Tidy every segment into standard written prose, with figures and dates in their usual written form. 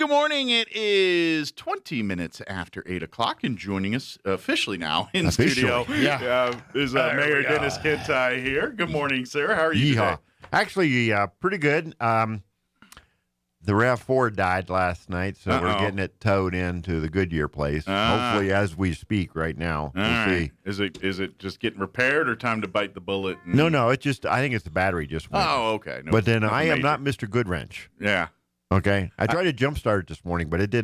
good morning. It is 20 minutes after 8 o'clock, and joining us officially now in studio is Mayor Dennis Kintigh here. Good morning, sir. How are you today? Actually, pretty good. The RAV4 died last night, so we're getting it towed into the Goodyear place. Hopefully, as we speak right now. We'll see. Is it just getting repaired or time to bite the bullet? No. It just I think it's the battery just went. Oh, okay. But then I am not Mr. Goodwrench. Yeah. Okay. I tried to jumpstart it this morning, but it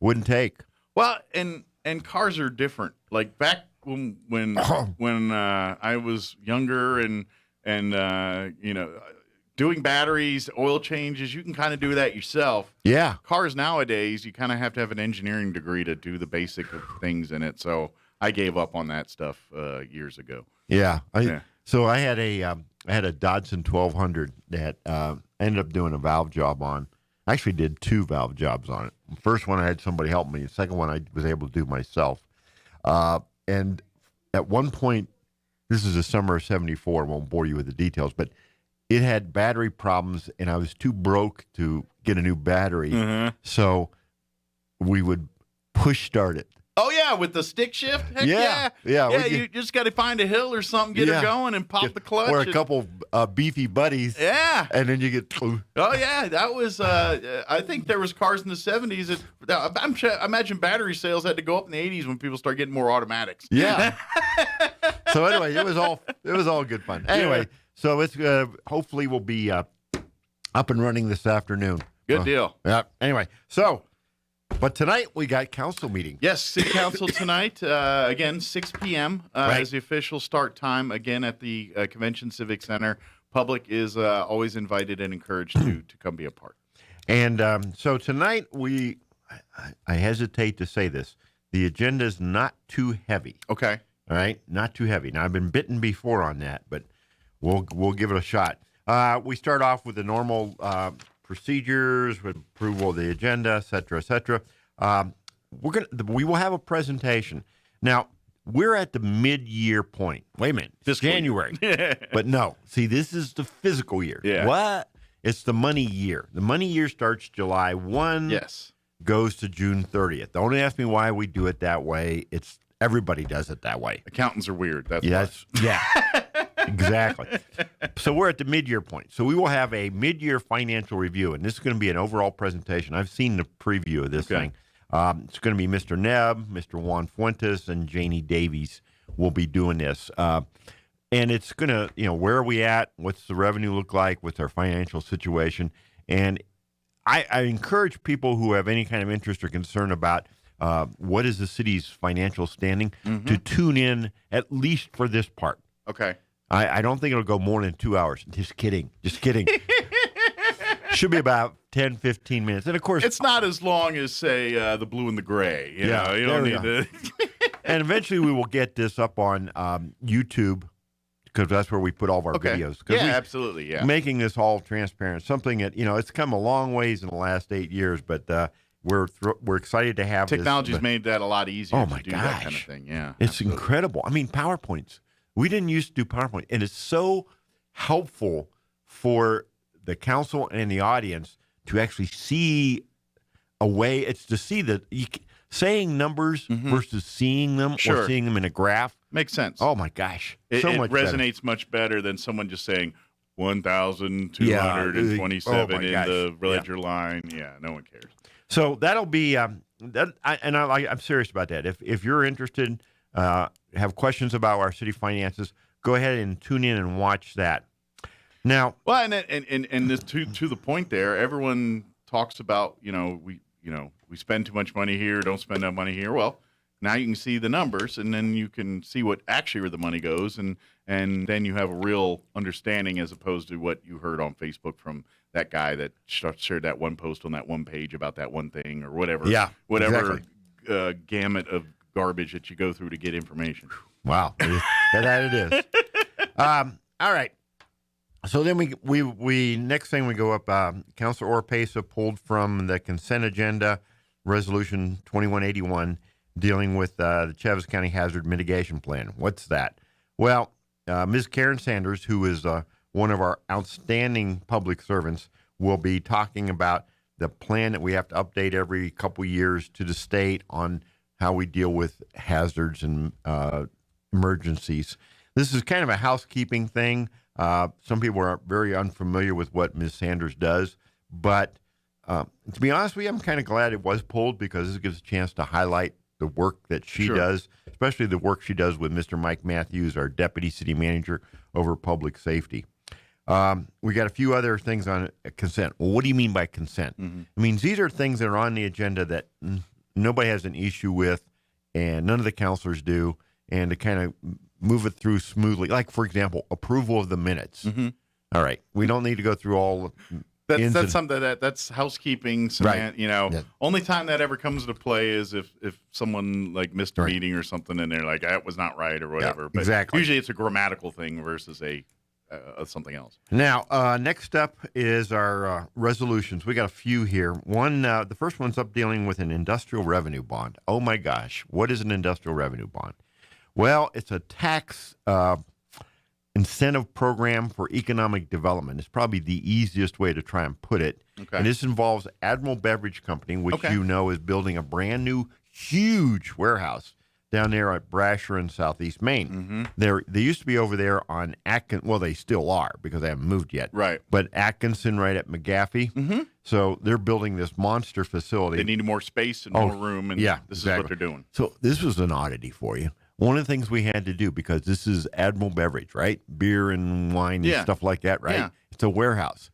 wouldn't take. Well, and cars are different. Like back when I was younger and doing batteries, oil changes, you can kind of do that yourself. Yeah. Cars nowadays, you kind of have to have an engineering degree to do the basic things in it. So I gave up on that stuff years ago. Yeah. So I had a Dodson 1200 that ended up doing a valve job on. I actually did 2 valve jobs on it. The first one I had somebody help me. The second one I was able to do myself. And at one point, this is the summer of '74. I won't bore you with the details, but it had battery problems, and I was too broke to get a new battery. Mm-hmm. So we would push start it. Oh, yeah, with the stick shift? Heck yeah. You just got to find a hill or something, get her going, and pop the clutch. Or a couple beefy buddies. Yeah. And then you get... Oh, yeah, that was... I think there was cars in the 70s. I imagine battery sales had to go up in the 80s when people started getting more automatics. Yeah. So anyway, it was all good fun. Anyway, so it's hopefully we'll be up and running this afternoon. Good deal. Yeah. Anyway, so... But tonight we got council meeting. Yes, city council tonight. Again, 6 p.m. As the official start time. Again, at the Convention Civic Center. Public is always invited and encouraged to come be a part. And so tonight I hesitate to say this. The agenda is not too heavy. Okay. All right, not too heavy. Now I've been bitten before on that, but we'll give it a shot. We start off with the normal. Procedures, with approval of the agenda, et cetera, et cetera. We will have a presentation. Now, we're at the mid-year point. Wait a minute. It's January. But no. See, this is the physical year. Yeah. What? It's the money year. The money year starts July 1. Yes. Goes to June 30th. Don't ask me why we do it that way. Everybody does it that way. Accountants are weird. Yeah. Exactly. So we're at the mid-year point. So we will have a mid-year financial review, and this is going to be an overall presentation. I've seen the preview of this thing. It's going to be Mr. Nebb, Mr. Juan Fuentes, and Janie Davies will be doing this. And it's going to, where are we at? What's the revenue look like? What's our financial situation? And I encourage people who have any kind of interest or concern about what is the city's financial standing to tune in at least for this part. Okay. I don't think it'll go more than 2 hours. Just kidding. Should be about 10, 15 minutes. And, of course... It's not as long as, say, the blue and the gray. You know, you don't need to... And eventually we will get this up on YouTube because that's where we put all of our videos. Yeah, absolutely, yeah. Making this all transparent. Something that, it's come a long ways in the last 8 years, but we're excited to have Technology's made that a lot easier to do that kind of thing. Yeah, it's incredible. I mean, PowerPoints. We didn't used to do PowerPoint, and it's so helpful for the council and the audience to actually see a way. It's to see saying numbers versus seeing them or seeing them in a graph. Makes sense. Oh, my gosh. It resonates much better than someone just saying 1,227 in the ledger line. Yeah, no one cares. So that'll be I'm serious about that. If you're interested, have questions about our city finances, go ahead and tune in and watch that. Now, well, and this to the point there, everyone talks about we spend too much money here, don't spend that money here. Well, now you can see the numbers, and then you can see what actually where the money goes, and then you have a real understanding as opposed to what you heard on Facebook from that guy that shared that one post on that one page about that one thing or whatever. Yeah, whatever gamut of garbage that you go through to get information. Wow, that it is. All right. So then we next thing we go up. Councilor Orpesa pulled from the consent agenda Resolution 2181 dealing with the Chaves County Hazard Mitigation Plan. What's that? Well, Ms. Karen Sanders, who is one of our outstanding public servants, will be talking about the plan that we have to update every couple years to the state on how we deal with hazards and emergencies. This is kind of a housekeeping thing. Some people are very unfamiliar with what Ms. Sanders does, but to be honest with you, I'm kind of glad it was pulled because this gives a chance to highlight the work that she does, especially the work she does with Mr. Mike Matthews, our deputy city manager over public safety. We got a few other things on consent. Well, what do you mean by consent? Mm-hmm. It means these are things that are on the agenda that nobody has an issue with, and none of the counselors do, and to kind of move it through smoothly. Like, for example, approval of the minutes. Mm-hmm. All right, we don't need to go through all. That's something that's housekeeping. Right. Only time that ever comes into play is if someone like missed a Right. meeting or something, and they're like, "That was not right" or whatever. Yeah, but exactly. usually it's a grammatical thing versus a something else. Now, next up is our resolutions. We got a few here. One, the first one's up dealing with an industrial revenue bond. Oh my gosh, what is an industrial revenue bond? Well, it's a tax incentive program for economic development. It's probably the easiest way to try and put it. Okay. And this involves Admiral Beverage Company, which Okay. you know is building a brand new, huge warehouse down there at Brasher in Southeast Maine. Mm-hmm. They used to be over there on Atkinson. Well, they still are because they haven't moved yet. Right. But Atkinson right at McGaffey. Mm-hmm. So they're building this monster facility. They need more space and more room, and yeah, this exactly. is what they're doing. So this was an oddity for you. One of the things we had to do, because this is Admiral Beverage, right? Beer and wine and Yeah. stuff like that, right? Yeah. It's a warehouse.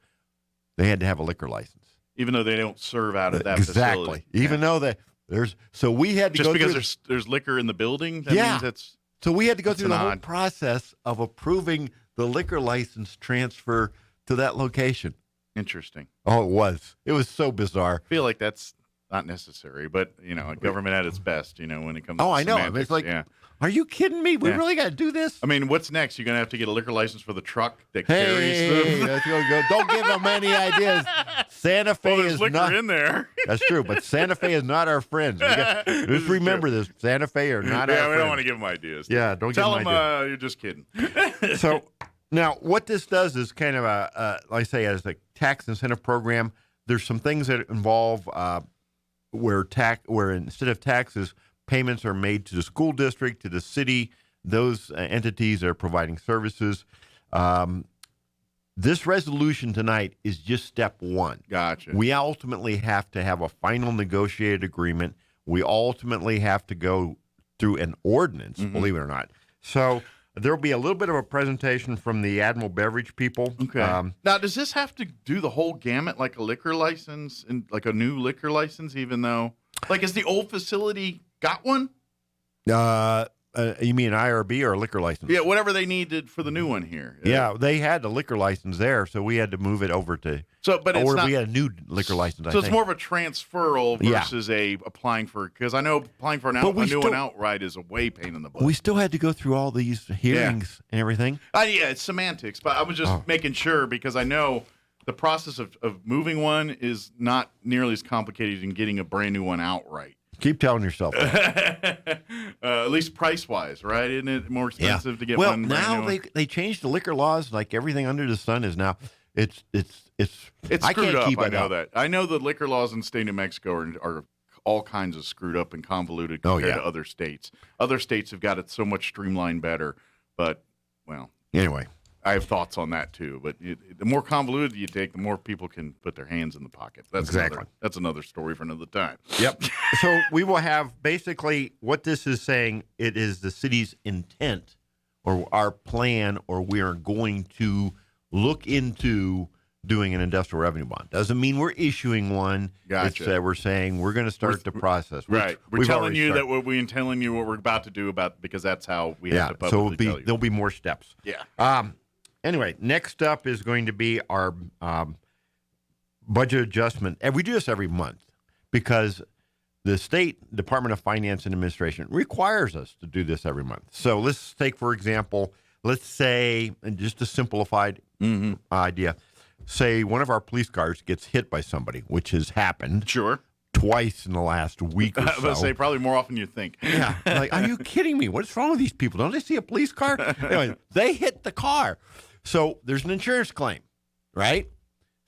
They had to have a liquor license. Even though they don't serve out of that Exactly. facility. Even though so we had to Just go because through, there's liquor in the building, that Yeah. means it's so we had to go That's through the an whole odd- process of approving the liquor license transfer to that location. interesting. Oh, it was so bizarre. I feel like that's not necessary, but government at its best, when it comes Oh, to I know. I mean, semantics. it's like, yeah. Are you kidding me? We Yeah. really got to do this? I mean, what's next? You're going to have to get a liquor license for the truck that carries Hey, them. let's go. Don't give them any ideas. Santa Fe Well, there's is liquor not. in there. That's true, but Santa Fe is not our friends. Just is remember this: Santa Fe are not Yeah, our we friends. don't want to give them ideas. Yeah, don't Tell give them them ideas. you're just kidding. So now, what this does is kind of like I say, as a tax incentive program. There's some things that involve where instead of taxes, payments are made to the school district, to the city, those entities that are providing services. This resolution tonight is just step one. Gotcha. We ultimately have to have a final negotiated agreement. We ultimately have to go through an ordinance, believe it or not. So there'll be a little bit of a presentation from the Admiral Beverage people. Okay. Now, does this have to do the whole gamut like a liquor license and like a new liquor license, even though, has the old facility got one? You mean IRB or a liquor license? Yeah, whatever they needed for the new one here. Yeah, they had a liquor license there, so we had to move it over to. But it's not. we had a new liquor license. So it's more of a transferal versus applying for, because I know applying for a new one outright is a way pain in the butt. We still had to go through all these hearings and everything. Yeah, it's semantics, but I was just making sure because I know the process of moving one is not nearly as complicated in getting a brand new one outright. Keep telling yourself that. At least price wise, right? Isn't it more expensive to get one? Well, now brand new they changed the liquor laws. Like everything under the sun is now. It's It's I screwed can't up. keep I it know up. that. I know the liquor laws in the state of New Mexico are all kinds of screwed up and convoluted compared to other states. Other states have got it so much streamlined better, but Anyway, I have thoughts on that too. But the more convoluted you take, the more people can put their hands in the pocket. That's another story for another time. Yep. So we will have basically what this is saying. It is the city's intent or our plan, or we are going to look into doing an industrial revenue bond. Doesn't mean we're issuing one. Gotcha. It's, we're saying we're going to start the process. Right. We're we've telling already you started. that we're telling you what we're about to do because that's how we have to So publicly tell you. there'll be more steps. Yeah. Anyway, next up is going to be our budget adjustment. And we do this every month because the State Department of Finance and Administration requires us to do this every month. So let's take, for example, let's say, and just a simplified idea, say one of our police cars gets hit by somebody, which has happened Sure. twice in the last week or I was so. going to say probably more often you think. Yeah. Like, are you kidding me? What's wrong with these people? Don't they see a police car? Anyway, they hit the car. So there's an insurance claim, right?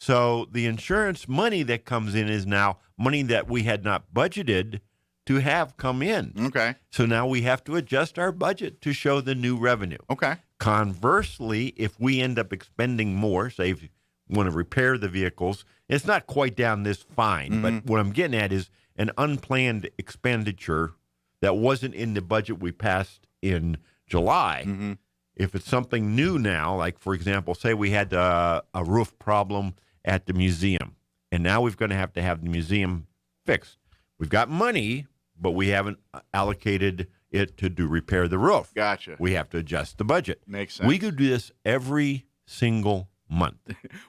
So the insurance money that comes in is now money that we had not budgeted to have come in. Okay. So now we have to adjust our budget to show the new revenue. Okay. Conversely, if we end up expending more, say if you want to repair the vehicles, it's not quite down this fine, but what I'm getting at is an unplanned expenditure that wasn't in the budget we passed in July. If it's something new now, like, for example, say we had a roof problem at the museum, and now we're going to have the museum fixed. We've got money, but we haven't allocated it to repair the roof. Gotcha. We have to adjust the budget. Makes sense. We could do this every single month.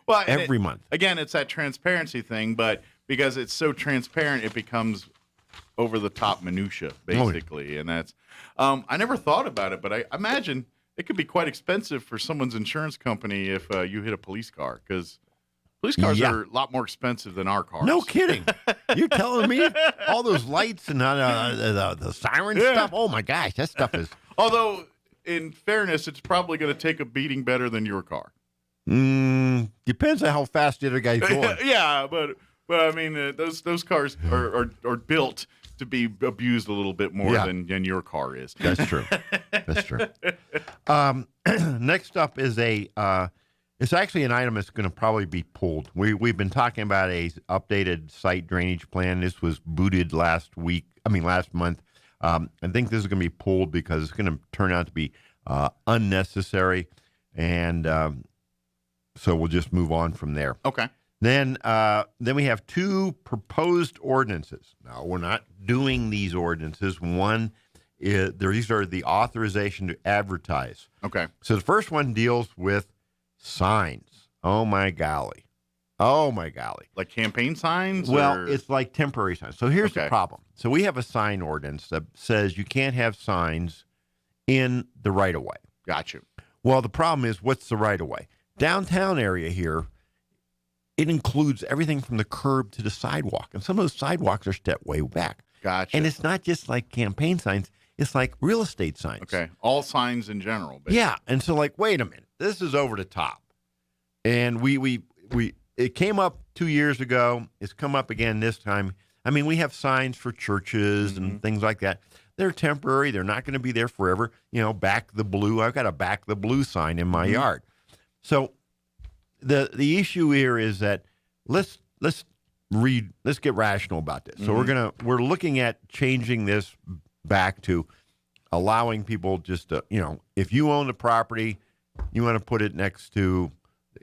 Well, every month. Again, it's that transparency thing, but because it's so transparent, it becomes over the top minutia, basically. And that's, I never thought about it, but I imagine it could be quite expensive for someone's insurance company if you hit a police car, because police cars are a lot more expensive than our cars. No kidding. You're telling me all those lights and the siren stuff? Oh, my gosh, that stuff is... Although, in fairness, it's probably going to take a beating better than your car. Depends on how fast the other guy's going. Yeah, but I mean, those cars are built to be abused a little bit more than your car is. That's true. That's true. Next up is it's actually an item that's going to probably be pulled. We've been talking about a updated site drainage plan. This was booted last month. I think this is going to be pulled because it's going to turn out to be unnecessary, and so we'll just move on from there. Okay. Then we have two proposed ordinances. Now, we're not doing these ordinances. One is these are the authorization to advertise. Okay. So the first one deals with signs. Oh my golly. Like campaign signs? Well, it's like temporary signs. So here's the problem. So we have a sign ordinance that says you can't have signs in the right-of-way. Got you. Well, the problem is, what's the right-of-way? Downtown area here, it includes everything from the curb to the sidewalk. And some of those sidewalks are stepped way back. Gotcha. And it's not just like campaign signs. It's like real estate signs. Okay. All signs in general. Basically. Yeah. And so, like, wait a minute. This is over the top. And it came up 2 years ago. It's come up again this time. I mean, we have signs for churches and things like that. They're temporary. They're not going to be there forever. You know, back the blue. I've got a back the blue sign in my yard. So the issue here is that let's get rational about this. So we're looking at changing this back to allowing people just to, if you own the property, you want to put it next to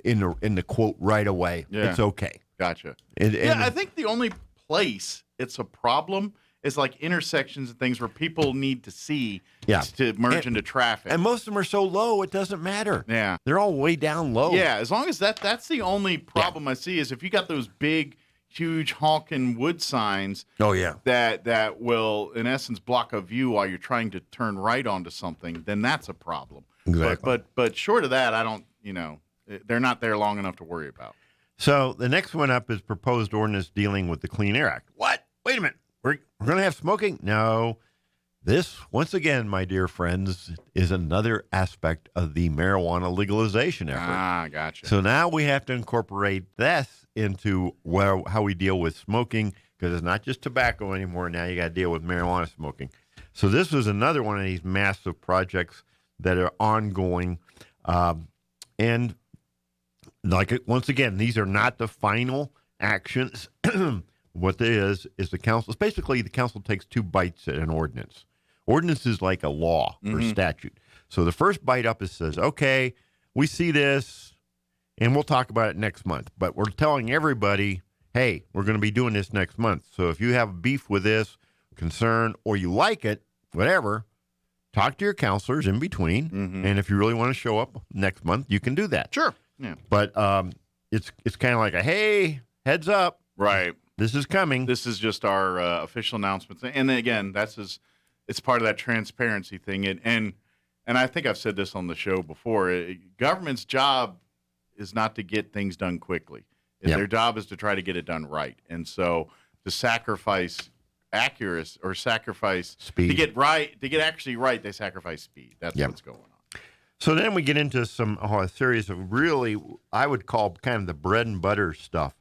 in the quote right away. Yeah. It's okay. Gotcha. And I think the only place it's a problem is like intersections and things where people need to see to merge into traffic. And most of them are so low, it doesn't matter. Yeah. They're all way down low. Yeah, as long as that's the only problem I see is if you got those big, huge honking wood signs Oh, yeah. that will, in essence, block a view while you're trying to turn right onto something, then that's a problem. Exactly. But short of that, I don't, they're not there long enough to worry about. So the next one up is proposed ordinance dealing with the Clean Air Act. What? Wait a minute. We're going to have smoking? No. This, once again, my dear friends, is another aspect of the marijuana legalization effort. Ah, gotcha. So now we have to incorporate this into how we deal with smoking, because it's not just tobacco anymore. Now you got to deal with marijuana smoking. So this was another one of these massive projects that are ongoing. And once again, these are not the final actions. What it is the council. Basically, the council takes two bites at an ordinance. Ordinance is like a law or statute. So the first bite up says, okay, we see this, and we'll talk about it next month. But we're telling everybody, hey, we're going to be doing this next month. So if you have beef with this, concern, or you like it, whatever, talk to your counselors in between. And if you really want to show up next month, you can do that. Sure. Yeah. But it's kind of like a, hey, heads up. Right. This is coming. This is just our official announcements, and then again, it's part of that transparency thing. And I think I've said this on the show before. Government's job is not to get things done quickly. Their job is to try to get it done right. And so to sacrifice accuracy or sacrifice speed to get actually right, they sacrifice speed. That's what's going on. So then we get into a series of really, I would call kind of the bread and butter stuff.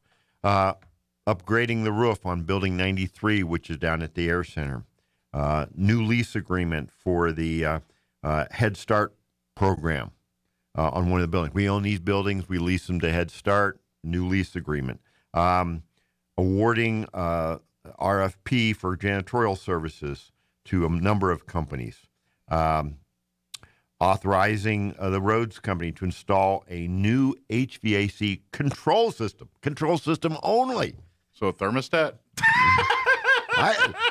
Upgrading the roof on Building 93, which is down at the Air Center. New lease agreement for the Head Start program on one of the buildings. We own these buildings. We lease them to Head Start. New lease agreement. Awarding RFP for janitorial services to a number of companies. Authorizing the roads company to install a new HVAC control system only. So a thermostat?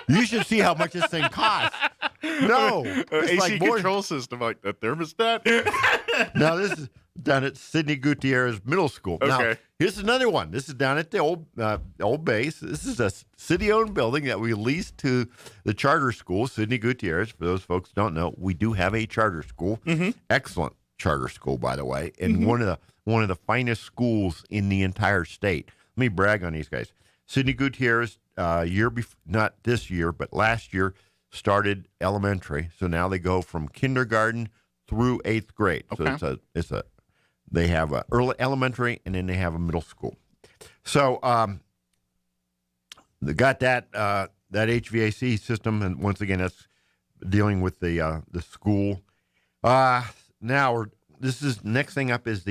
You should see how much this thing costs. No. It's AC like control system, like a thermostat? Now, this is down at Sidney Gutierrez Middle School. Okay. Now, here's another one. This is down at the old base. This is a city-owned building that we leased to the charter school, Sidney Gutierrez. For those folks who don't know, we do have a charter school. Mm-hmm. Excellent charter school, by the way, and one of the finest schools in the entire state. Let me brag on these guys. Sidney Gutierrez, not this year, but last year, started elementary. So now they go from kindergarten through 8th grade. Okay. So they have a early elementary and then they have a middle school. So they got that HVAC system, and once again, that's dealing with the school. Now this is next thing up is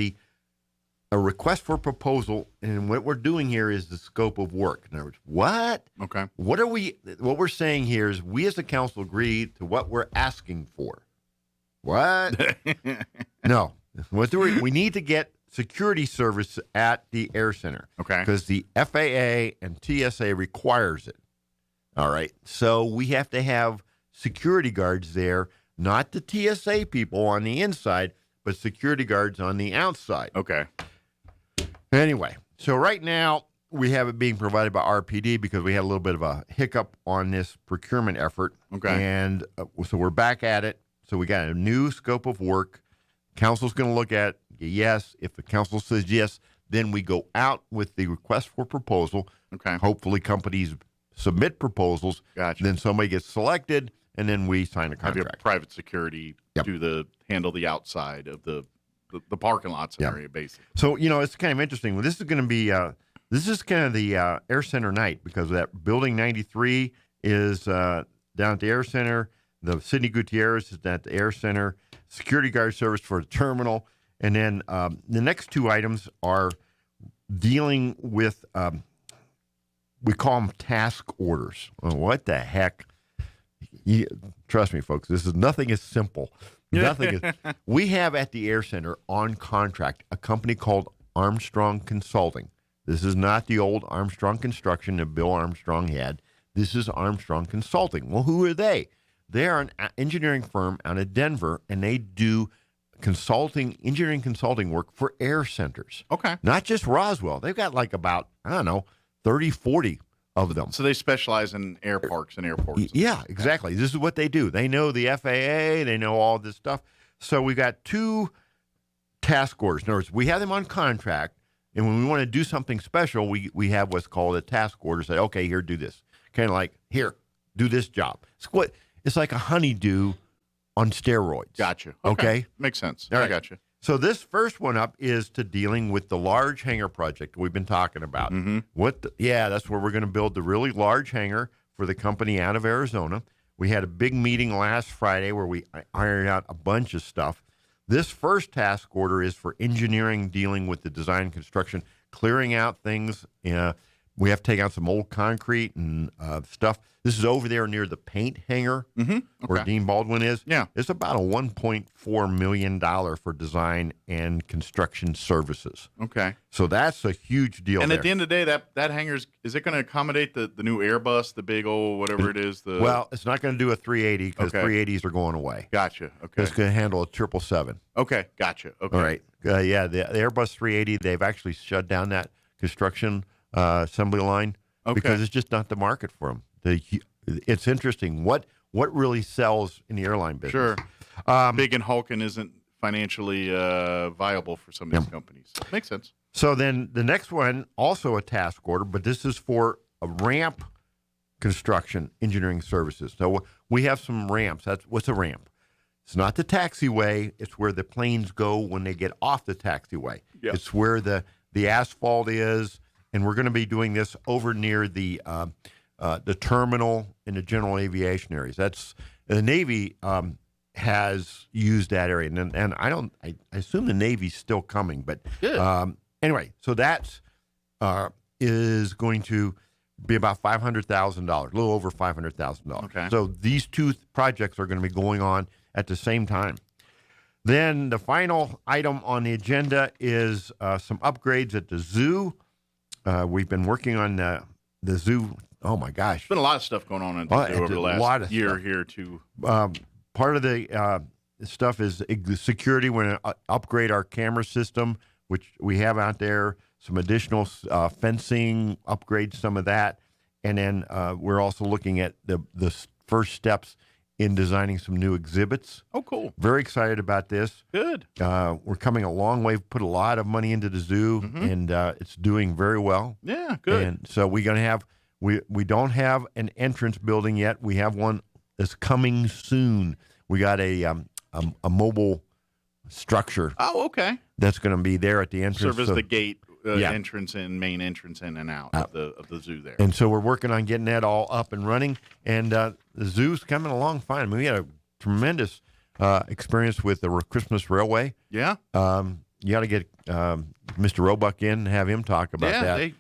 a request for proposal, and what we're doing here is the scope of work. In other words, what? Okay. What we're saying here is we as a council agree to what we're asking for. What? No. We need to get security service at the Air Center. Okay. Because the FAA and TSA requires it. All right. So we have to have security guards there, not the TSA people on the inside, but security guards on the outside. Okay. Anyway, so right now we have it being provided by RPD because we had a little bit of a hiccup on this procurement effort. Okay. And so we're back at it. So we got a new scope of work. Council's going to look at yes. If the council says yes, then we go out with the request for proposal. Okay. Hopefully companies submit proposals. Gotcha. Then somebody gets selected, and then we sign a Have your contract. private security handle the outside of the parking lot scenario, basically. So, it's kind of interesting. Well, this is going to be the Air Center night because that Building 93 is down at the Air Center. The Sidney Gutierrez is at the Air Center. Security guard service for the terminal. And then the next two items are dealing with, we call them task orders. Oh, what the heck? Trust me, folks, nothing is simple. Nothing is. We have at the Air Center on contract a company called Armstrong Consulting. This is not the old Armstrong Construction that Bill Armstrong had. This is Armstrong Consulting. Well, who are they? They are an engineering firm out of Denver, and they do engineering consulting work for air centers. Okay. Not just Roswell. They've got like about, 30, 40 of them. So they specialize in air parks and airports. Yeah, exactly. This is what they do. They know the FAA. They know all this stuff. So we got two task orders. In other words, we have them on contract, and when we want to do something special, we have what's called a task order. Say, okay, here, do this. Kind of like, here, do this job. It's like a honeydew on steroids. Gotcha. Okay? Makes sense. All right. I gotcha. So this first one up is to dealing with the large hangar project we've been talking about. Mm-hmm. That's where we're going to build the really large hangar for the company out of Arizona. We had a big meeting last Friday where we ironed out a bunch of stuff. This first task order is for engineering, dealing with the design and construction, clearing out things. We have to take out some old concrete and stuff. This is over there near the paint hangar where Dean Baldwin is. Yeah. It's about a $1.4 million for design and construction services. Okay. So that's a huge deal. And there. at the end of the day, that hangar's, is it going to accommodate the new Airbus, the big old whatever it is? Well, it's not going to do a 380 because 380s are going away. Gotcha. Okay. It's going to handle a 777. Okay. Gotcha. Okay. All right. The Airbus 380, they've actually shut down that construction assembly line because it's just not the market for them. It's interesting what really sells in the airline business. Sure. Big and hulking isn't financially viable for some of these companies. Makes sense. So then the next one, also a task order, but this is for a ramp construction engineering services. So we have some ramps. What's a ramp? It's not the taxiway. It's where the planes go when they get off the taxiway. Yep. It's where the asphalt is, and we're going to be doing this over near the terminal in the general aviation areas. That's the Navy has used that area, and I assume the Navy's still coming, but Good. anyway, so that's is going to be about $500,000, a little over $500,000. Okay. So these two projects are going to be going on at the same time. Then the final item on the agenda is some upgrades at the zoo. We've been working on the zoo. Oh my gosh, There's been a lot of stuff going on in the zoo over the last year here too. Part of the stuff is security. We're going to upgrade our camera system, which we have out there. Some additional fencing, upgrade some of that. And then we're also looking at the first steps in designing some new exhibits. Oh, cool. Very excited about this. Good. We're coming a long way. We've put a lot of money into the zoo, and it's doing very well. Yeah, good. And so we're going to have, we don't have an entrance building yet. We have one that's coming soon. We got a mobile structure. Oh, okay. That's going to be there at the entrance. Serve as the gate yeah. entrance in, main entrance in and out of the zoo there. And so we're working on getting that all up and running. And the zoo's coming along fine. I mean, we had a tremendous experience with the Christmas Railway. Yeah. You got to get Mr. Roebuck in and have him talk about that.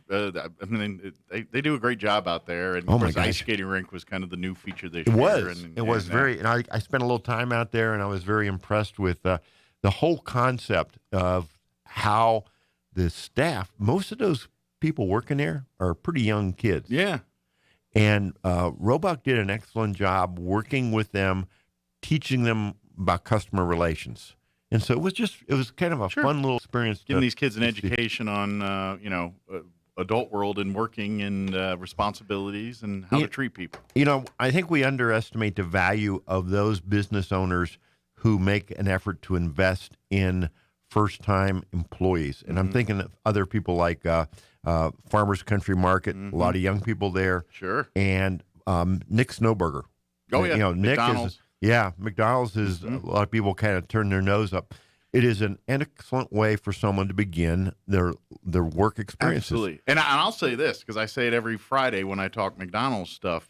They do a great job out there. And of course, ice skating rink was kind of the new feature this year. It was very, and I spent a little time out there, and I was very impressed with the whole concept of how the staff, most of those people working there are pretty young kids. Yeah. And Roebuck did an excellent job working with them, teaching them about customer relations. And so it was kind of a fun little experience. Giving these kids an education on, adult world and working and responsibilities and how to treat people. I think we underestimate the value of those business owners who make an effort to invest in first-time employees. And I'm thinking of other people like Farmers Country Market, a lot of young people there. Sure. And Nick Snowburger. Oh, yeah. Nick McDonald's. McDonald's is a lot of people kind of turn their nose up. It is an excellent way for someone to begin their work experiences. Absolutely. And I'll say this, because I say it every Friday when I talk McDonald's stuff.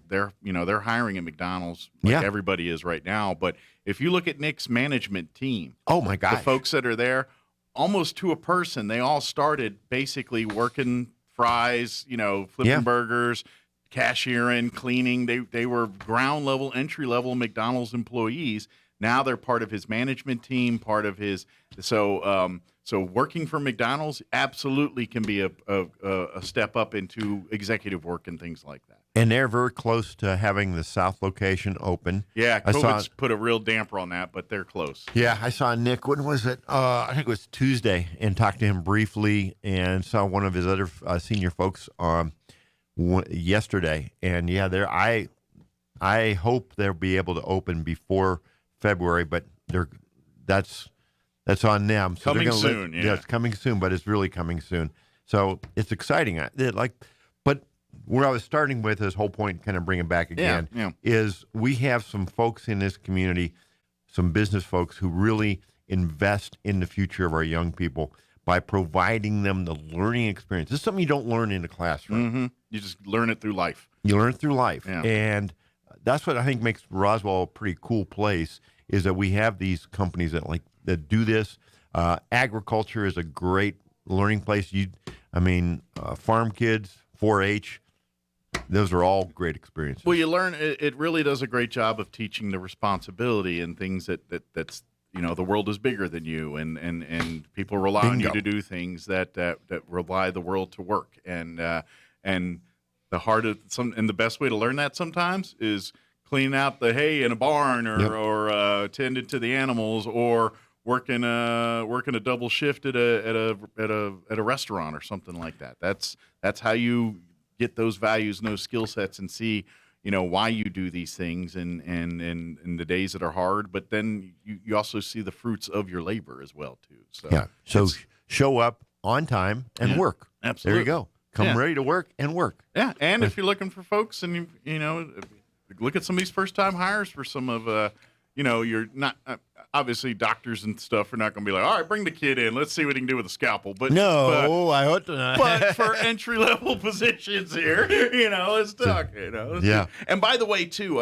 They're hiring at McDonald's like everybody is right now. But if you look at Nick's management team, oh my gosh, the folks that are there, almost to a person, they all started basically working fries, flipping burgers, cashiering, cleaning. They were ground level, entry level McDonald's employees. Now they're part of his management team, part of his. So working for McDonald's absolutely can be a step up into executive work and things like that. And they're very close to having the South location open. Yeah, COVID's put a real damper on that, but they're close. Yeah, I saw Nick. When was it? I think it was Tuesday, and talked to him briefly, and saw one of his other senior folks yesterday. And yeah, I hope they'll be able to open before February, but that's on them. So coming soon. Yeah, it's coming soon, but it's really coming soon. So it's exciting. But where I was starting with this whole point, kind of bring it back again, is we have some folks in this community, some business folks who really invest in the future of our young people by providing them the learning experience. This is something you don't learn in the classroom. Mm-hmm. You just learn it through life. You learn it through life. Yeah. And that's what I think makes Roswell a pretty cool place, is that we have these companies that do this. Agriculture is a great learning place. Farm kids, 4-H, those are all great experiences. Well, you learn. It really does a great job of teaching the responsibility and things that's the world is bigger than you, and people rely on you to do things that rely the world to work, and the heart of and the best way to learn that sometimes is cleaning out the hay in a barn, or tending to the animals, or working a double shift at a restaurant or something like that. That's how you get those values and those skill sets, and see why you do these things, and in the days that are hard, but then you also see the fruits of your labor as well too. So show up on time and work. Absolutely. There you go. Come ready to work and work. Yeah, and if you're looking for folks, and you look at some of these first time hires for some of you're not obviously doctors and stuff are not going to be like, all right, bring the kid in, let's see what he can do with a scalpel. But No, I hope not. but for entry level positions here, it's tough. Yeah. And by the way, too,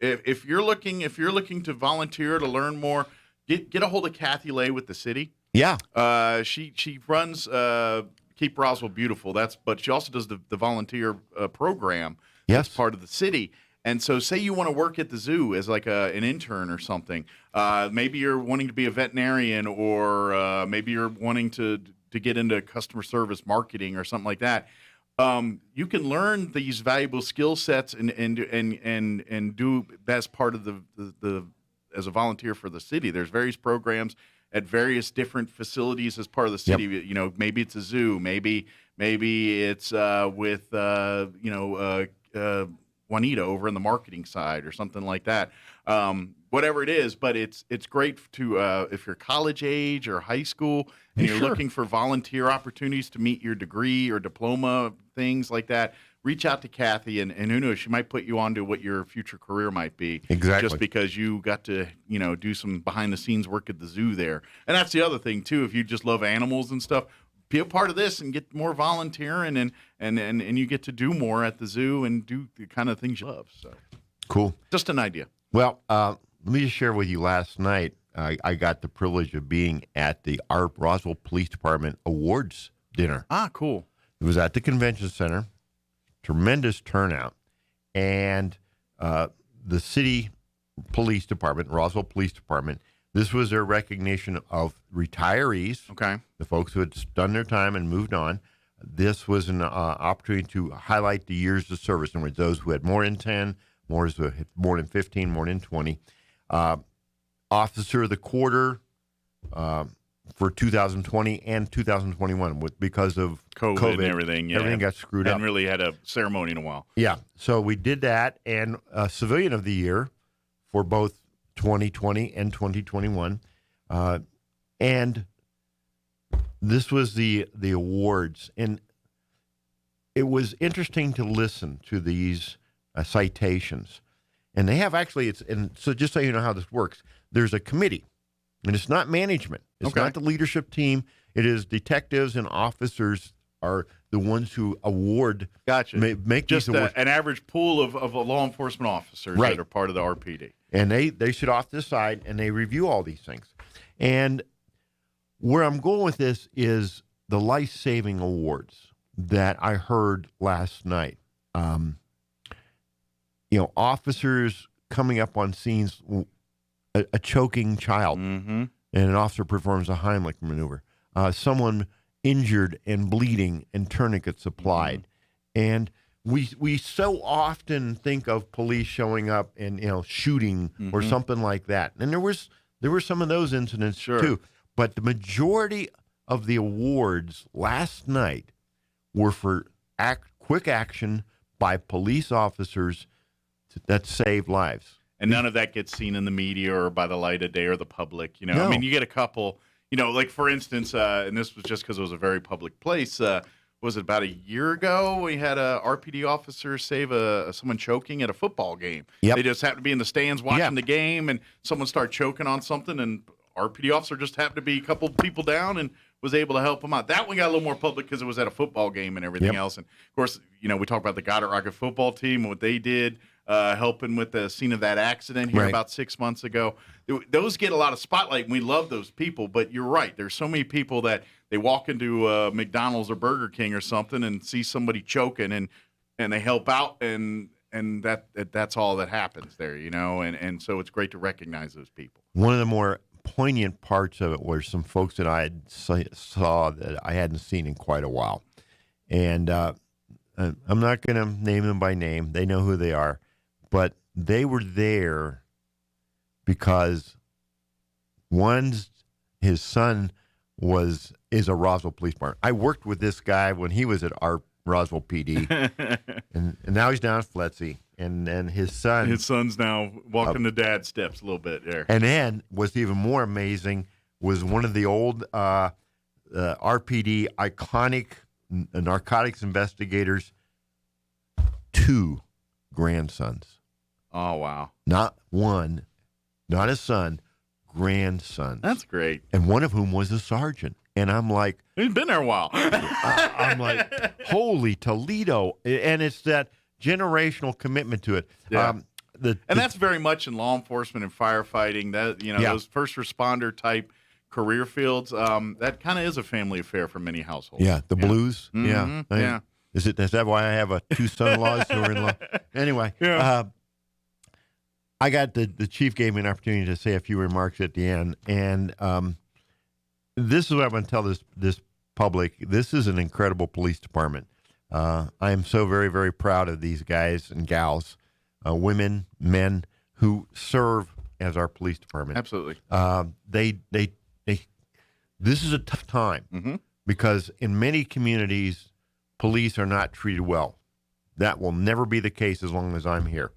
if you're looking to volunteer to learn more, get a hold of Kathy Lay with the city. Yeah. She runs Keep Roswell Beautiful. But she also does the volunteer program. Yes. That's part of the city. And so, say you want to work at the zoo as like an intern or something. Maybe you're wanting to be a veterinarian, or maybe you're wanting to get into customer service marketing or something like that. You can learn these valuable skill sets and do as part of the as a volunteer for the city. There's various programs at various different facilities as part of the city. Yep. Maybe it's a zoo. Maybe it's with Juanita over in the marketing side or something like that. Whatever it is, but it's great to if you're college age or high school and you're looking for volunteer opportunities to meet your degree or diploma, things like that. Reach out to Kathy, and who knows, she might put you on to what your future career might be. Exactly. Just because you got to, do some behind the scenes work at the zoo there. And that's the other thing too. If you just love animals and stuff, be a part of this and get more volunteering, and you get to do more at the zoo and do the kind of things you love. So Cool. Just an idea. Well, let me just share with you. Last night, I got the privilege of being at the Roswell Police Department Awards dinner. Ah, cool. It was at the convention center. Tremendous turnout, and the city police department, Roswell Police Department, this was their recognition of retirees, Okay. the folks who had done their time and moved on. This was an opportunity to highlight the years of service. In other words, those who had more than 10, more than 15, more than 20. Officer of the Quarter for 2020 and 2021 because of COVID and everything. Yeah. Everything got screwed up. Hadn't really had a ceremony in a while. Yeah. So we did that, and Civilian of the Year for both 2020 and 2021. And this was the awards. And it was interesting to listen to these citations. And they have actually, so just so you know how this works, there's a committee. And it's not management. It's not the leadership team. It is detectives and officers are the ones who award. Gotcha. Make just these awards. an average pool of law enforcement officers that are part of the RPD. And they sit off to the side and they review all these things. And where I'm going with this is the life-saving awards that I heard last night. Officers coming up on scenes. A choking child, and an officer performs a Heimlich maneuver. Someone injured and bleeding, and tourniquets applied. And we so often think of police showing up and shooting or something like that. And there were some of those incidents too. But the majority of the awards last night were for quick action by police officers that saved lives. And none of that gets seen in the media or by the light of day or the public. No. I mean, you get a couple, like for instance, and this was just because it was a very public place. Was it about a year ago? We had a RPD officer save someone choking at a football game. Yep. They just happened to be in the stands watching the game, and someone started choking on something, and RPD officer just happened to be a couple people down and was able to help them out. That one got a little more public because it was at a football game and everything else. And of course, we talk about the Goddard Rocket football team and what they did. Helping with the scene of that accident here about 6 months ago. Those get a lot of spotlight, and we love those people. But you're right. There's so many people that they walk into McDonald's or Burger King or something and see somebody choking, and they help out, and that's all that happens there, And so it's great to recognize those people. One of the more poignant parts of it were some folks that I had saw that I hadn't seen in quite a while. And I'm not going to name them by name. They know who they are. But they were there because his son is a Roswell Police Department. I worked with this guy when he was at our Roswell PD, and now he's down at FLETC. And then his son's now walking the dad steps a little bit there. And then what's even more amazing was one of the old RPD iconic narcotics investigators, 2 grandsons. Oh, wow. Not one, not a son, grandsons. That's great. And one of whom was a sergeant. And I'm like, He's been there a while. I'm like, holy Toledo. And it's that generational commitment to it. Yeah. And that's very much in law enforcement and firefighting. That those first responder type career fields. That kind of is a family affair for many households. Yeah, the blues. Mm-hmm. Yeah. Is that why I have two son-in-laws who are in law? Anyway, I got the chief gave me an opportunity to say a few remarks at the end, and this is what I'm going to tell this public. This is an incredible police department. I am so very, very proud of these guys and gals, women, men who serve as our police department. Absolutely. This is a tough time because in many communities, police are not treated well. That will never be the case as long as I'm here,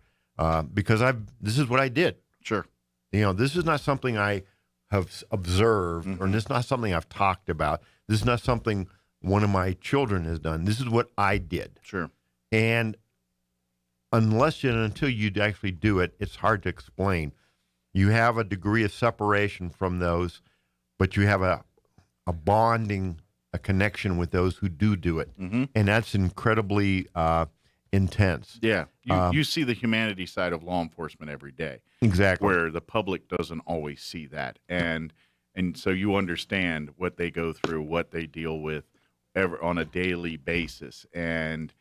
because this is what I did. Sure. This is not something I have observed, or this is not something I've talked about. This is not something one of my children has done. This is what I did. Sure. And until you actually do it, it's hard to explain. You have a degree of separation from those, but you have a bonding, a connection with those who do it. And that's incredibly intense. Yeah. You see the humanity side of law enforcement every day. Exactly. Where the public doesn't always see that. And so you understand what they go through, what they deal with on a daily basis. And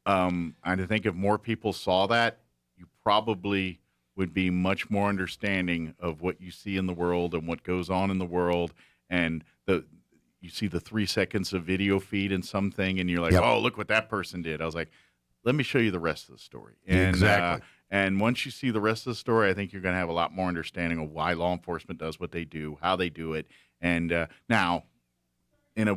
I think if more people saw that, you probably would be much more understanding of what you see in the world and what goes on in the world. And you see the 3 seconds of video feed in something, and you're like, oh, look what that person did. I was like, let me show you the rest of the story. And, exactly. And once you see the rest of the story, I think you're going to have a lot more understanding of why law enforcement does what they do, how they do it. And now, in a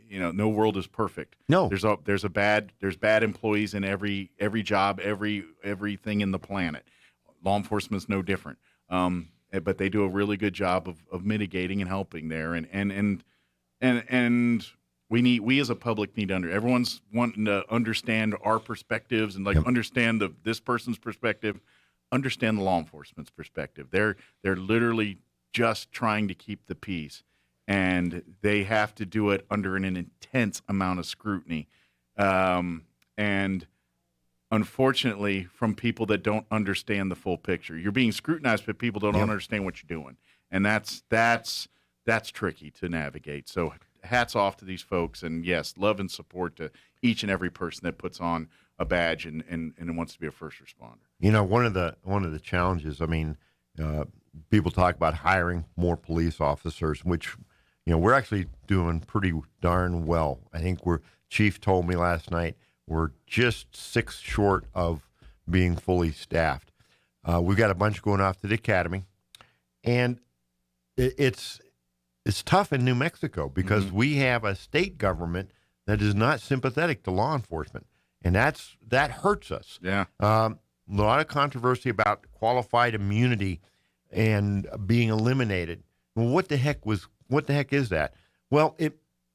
no world is perfect. No, there's bad employees in every job, everything in the planet. Law enforcement's no different. But they do a really good job of mitigating and helping there. And we as a public need everyone's wanting to understand our perspectives and understand this person's perspective, understand the law enforcement's perspective. They're literally just trying to keep the peace, and they have to do it under an intense amount of scrutiny. And unfortunately, from people that don't understand the full picture, you're being scrutinized, but people don't understand what you're doing, and that's tricky to navigate. So hats off to these folks, and yes, love and support to each and every person that puts on a badge and wants to be a first responder. One of the challenges, people talk about hiring more police officers, which, we're actually doing pretty darn well. I think Chief told me last night, we're just 6 short of being fully staffed. We've got a bunch going off to the academy, and it's tough in New Mexico because we have a state government that is not sympathetic to law enforcement, and that hurts us. Yeah. A lot of controversy about qualified immunity and being eliminated. Well, what the heck is that? Well,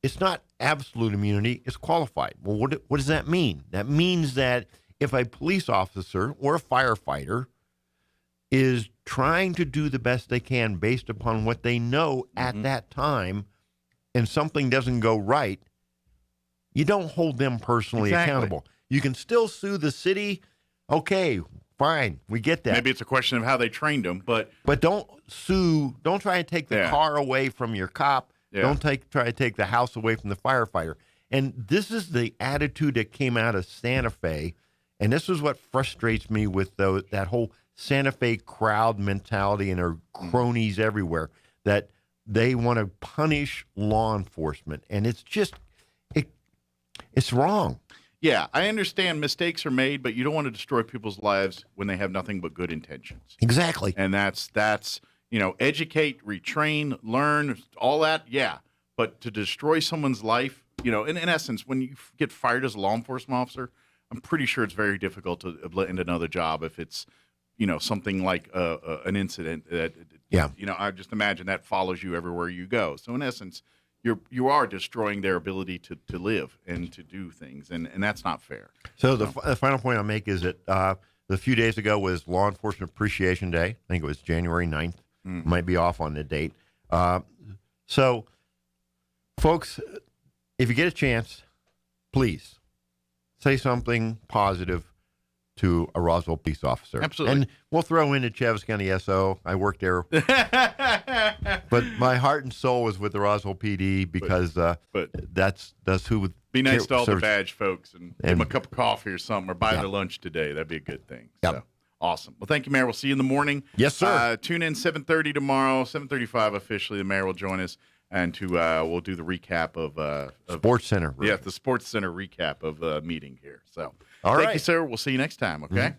it's not absolute immunity, it's qualified. Well, what does that mean? That means that if a police officer or a firefighter is trying to do the best they can based upon what they know at that time, and something doesn't go right, you don't hold them personally accountable. You can still sue the city. Okay, fine, we get that. Maybe it's a question of how they trained them, but don't sue. Don't try and take the car away from your cop. Yeah. Don't try to take the house away from the firefighter. And this is the attitude that came out of Santa Fe, and this is what frustrates me with that whole Santa Fe crowd mentality and their cronies everywhere, that they want to punish law enforcement, and it's just it's wrong. Yeah, I understand mistakes are made, but you don't want to destroy people's lives when they have nothing but good intentions. Exactly. And that's educate, retrain, learn, all that, yeah. But to destroy someone's life, in essence, when you get fired as a law enforcement officer, I'm pretty sure it's very difficult to land another job if it's, something like an incident that, I just imagine that follows you everywhere you go. So in essence, you are destroying their ability to live and to do things, and that's not fair. So the final point I'll make is that a few days ago was Law Enforcement Appreciation Day. I think it was January 9th. Might be off on the date. So, folks, if you get a chance, please say something positive to a Roswell police officer. Absolutely. And we'll throw in the Chaves County SO. I worked there. But my heart and soul is with the Roswell PD because that's who would be nice to all the serves- badge folks and give them a cup of coffee or something or buy their lunch today. That'd be a good thing. Yep. So awesome. Well, thank you, Mayor. We'll see you in the morning. Yes, sir. Tune in 7:30 tomorrow, 7:35 officially. The mayor will join us and we'll do the recap of Sports Center. Yeah, the Sports Center recap of the meeting here. So All thank right. you, sir. We'll see you next time. Okay.